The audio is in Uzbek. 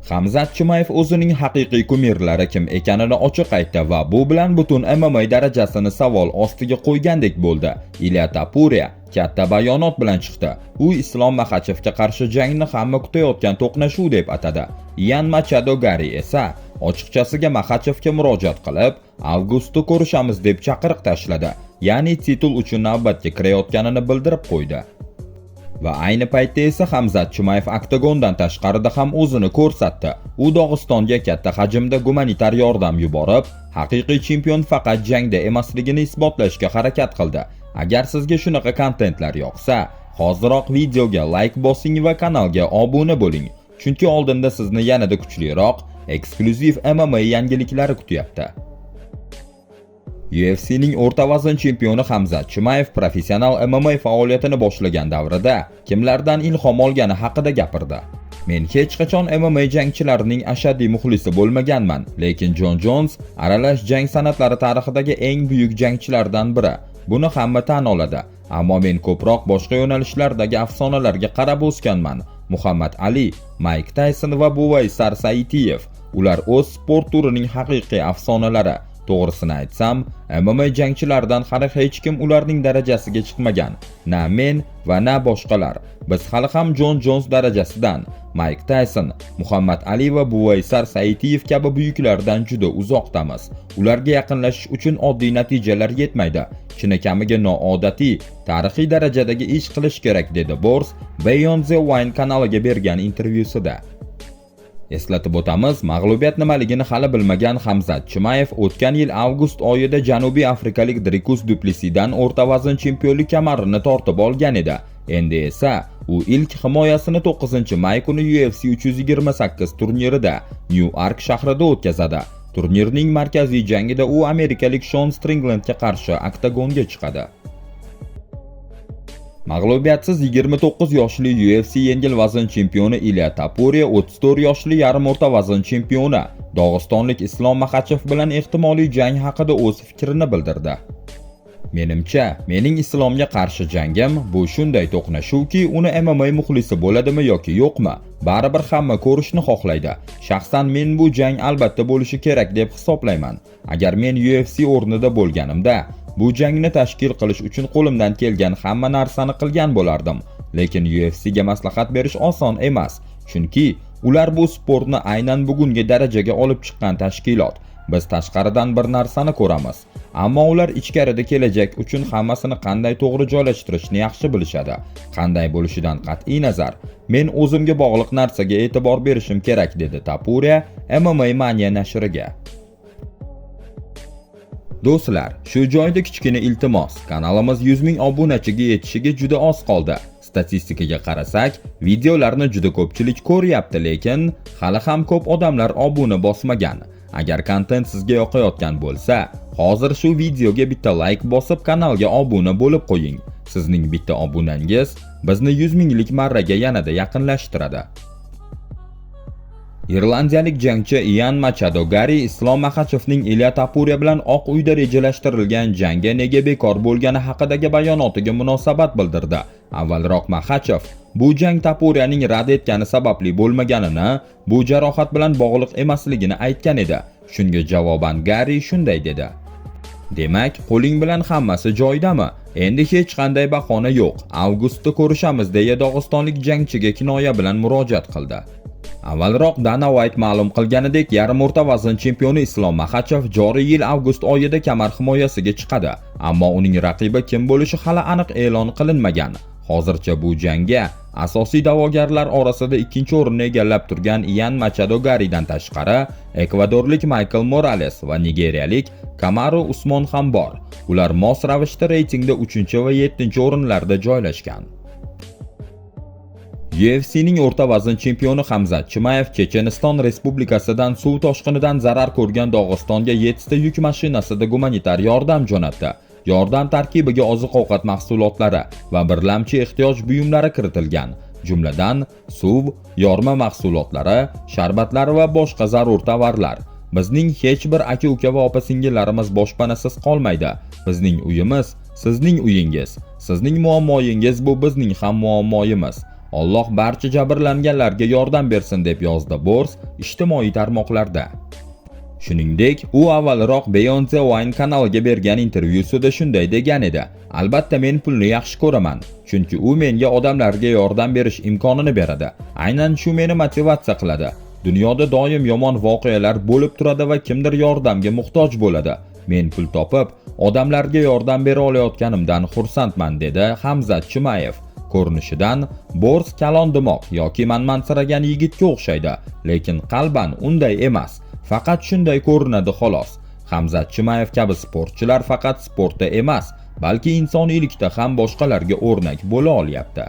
Hamzat Chimayev o'zining haqiqiy kumirlari kim ekanini ochiq aytdi va bu bilan butun MMA darajasini savol ostiga qo'ygandek bo'ldi. Ilya Topuria katta bayonot bilan chiqdi. U Islom Maxachevga qarshi jangni hamma kutayotgan to'qnashuv deb atadi. Ian Machado Gari esa ochiqchasiga Maxachevga murojaat qilib, avgustda ko'rishamiz deb chaqiriq tashladi. Ya'ni titul uchun navbatga kirayotganini bildirib qo'ydi. Va ayni paytda esa Hamzat Chimayev oktagondan tashqarida ham o'zini ko'rsatdi. U Dog'istonga katta hajmda gumanitar yordam yuborib, haqiqiy chempion faqat jangda emasligini isbotlashga harakat qildi. Agar sizga shunaqa kontentlar yoqsa, hoziroq videoga like bosing va kanalga obuna bo'ling. Chunki oldinda sizni yanada kuchliroq, eksklyuziv MMA yangiliklari kutyapti. UFC'ning o'rta vazn chempioni Hamzat Chimayev professional MMA faoliyatini boshlagan davrida kimlardan ilhom olgani haqida gapirdi. Men hech qachon MMA jangchilarining ashaddiy muxlisi bo'lmaganman, lekin Jon Jons aralash jang san'atlari tarixidagi eng buyuk jangchilardan biri. Buni hamma tan oladi, ammo men ko'proq boshqa yo'nalishlardagi afsonalarga qarab o'sganman. Muhammad Ali, Mike Tyson va Buvaysar Saitiyev, ular o'z sport turining haqiqiy afsonalari. To'g'risini aytsam, MMA jangchilaridan hali hech kim ularning darajasiga chiqmagan. Na men va na boshqalar. Biz hali ham Jon Jons darajasidan, Mike Tyson, Muhammad Ali va Buvaysar Saitiyev kabi buyuklardan juda uzoqdamiz. Ularga yaqinlashish uchun oddiy natijalar yetmaydi. Chinakamiga noodatiy, tarixiy darajadagi ish qilish kerak, dedi Bors Beyond the Wine kanaliga bergan intervyusida. Eslatib o'tamiz, mag'lubiyat nimaligini hali bilmagan Hamzat Chimayev o'tgan yil avgust oyida Janubiy Afrikalik Dricus du Plessisdan o'rta vazn chempionlik kamarini tortib olgan edi. Endi esa u ilk himoyasini 9-may kuni UFC 328 turnirida Newark shahrida o'tkazadi. Turnirning markaziy jangida u amerikalik Sean Stricklandga qarshi oktagonga chiqadi. Mag'lubiyatsiz 29 yoshli UFC yengil vazn chempioni Ilya Topuria 34 yoshli yarim o'rta vazn chempioni Dog'istonlik Islom Maxachev bilan ehtimoliy jang haqida o'z fikrini bildirdi. Menimcha, mening Islomga qarshi jangim bu shunday to'qnashuvki, uni MMA muxlisi bo'ladimi yoki yo'qmi, baribir hamma ko'rishni xohlaydi. Shaxsan men bu jang albatta bo'lishi kerak deb hisoblayman. Agar men UFC o'rnida bo'lganimda, bu jangni tashkil qilish uchun qo'limdan kelgan hamma narsani qilgan bo'lardim. Lekin UFC'ga maslahat berish oson emas, chunki ular bu sportni aynan bugungi darajaga olib chiqqan tashkilot. Biz tashqaridan bir narsani ko'ramiz, ammo ular ichkarida kelajak uchun hammasini qanday to'g'ri joylashtirishni yaxshi bilishadi. Qanday bo'lishidan qat'iy nazar, men o'zimga bog'liq narsaga e'tibor berishim kerak, dedi Topuria MMA Mania nashriga. Do'stlar, shu joyda kichkina iltimos, kanalimiz 100 ming obunachiga yetishiga juda oz qoldi. Statistikaga qarasak, videolarni juda ko'pchilik ko'ryapti, lekin hali ham ko'p odamlar obuna bosmagan. Agar kontent sizga yoqayotgan bo'lsa, hozir shu videoga bitta like bosib kanalga obuna bo'lib qo'ying. Sizning bitta obunangiz bizni 100 minglik marraga yanada yaqinlashtiradi. Irlandiyalik jangchi Ian Machado Gari Islom Maxachevning Ilya Topuria bilan Oq uyda rejalashtirilgan jangga nega bekor bo'lgani haqidagi bayonotiga munosabat bildirdi. Avvalroq Maxachev bu jang Topurianing rad etgani sababli bo'lmaganini, bu jarohat bilan bog'liq emasligini aytgan edi. Shunga javoban Gari shunday dedi: "Demak, qo'ling bilan hammasi joyidami? Endi hech qanday bahona yo'q. Avgustda ko'rishamiz", deya dog'istonlik jangchiga kinoya bilan murojaat qildi. Avvalroq Dana White ma'lum qilganidek, yarim o'rta vazn chempioni Islom Maxachev joriy yil avgust oyida kamar himoyasiga chiqadi, ammo uning raqibi kim bo'lishi hali aniq e'lon qilinmagan. Hozircha bu jangga asosiy da'vogarlar orasida ikkinchi o'rinni egallab turgan Ian Machado Garidan tashqari, ekvadorlik Michael Morales va nigeriyalik Kamaru Usmon ham bor. Ular mos ravishda reytingda 3 va 7 o'rinlarda joylashgan. UFC'ning o'rta vazn chempioni Hamzat Chimayev Checheniston Respublikasidan suv toshqinidan zarar ko'rgan Dog'istonga 7 ta yuk mashinasida gumanitar yordam jo'natdi. Yordam tarkibiga oziq-ovqat mahsulotlari va birlamchi ehtiyoj buyumlari kiritilgan, jumladan suv, yorma mahsulotlari, sharbatlar va boshqa zarur tovarlar. Bizning hech bir aka-uka va opa-singillarimiz boshpanasiz qolmaydi. Bizning uyimiz, sizning uyingiz, sizning muammoyingiz bu bizning ham muammoyimiz. Alloh barcha jabrlanganlarga yordam bersin deb yozdi Bors ijtimoiy tarmoqlarda. Shuningdek, u avvalroq Beyonce Wine kanaliga bergan intervyusida shunday degan edi: "Albatta men pulni yaxshi ko'raman, chunki u menga odamlarga yordam berish imkonini beradi. Aynan shu meni motivatsiya qiladi. Dunyoda doim yomon voqealar bo'lib turadi va kimdir yordamga muhtoj bo'ladi. Men pul topib, odamlarga yordam bera olayotganimdan xursandman", dedi Hamzat Chimayev. Ko'rinishidan Bors kalon-dimoq yoki manmansiragan yigitga o'xshaydi, lekin qalban unday emas. Faqat shunday ko'rinadi xolos. Hamzat Chimayev kabi sportchilar faqat sportda emas, balki insoniylikda ham boshqalarga o'rnak bo'la olyapti.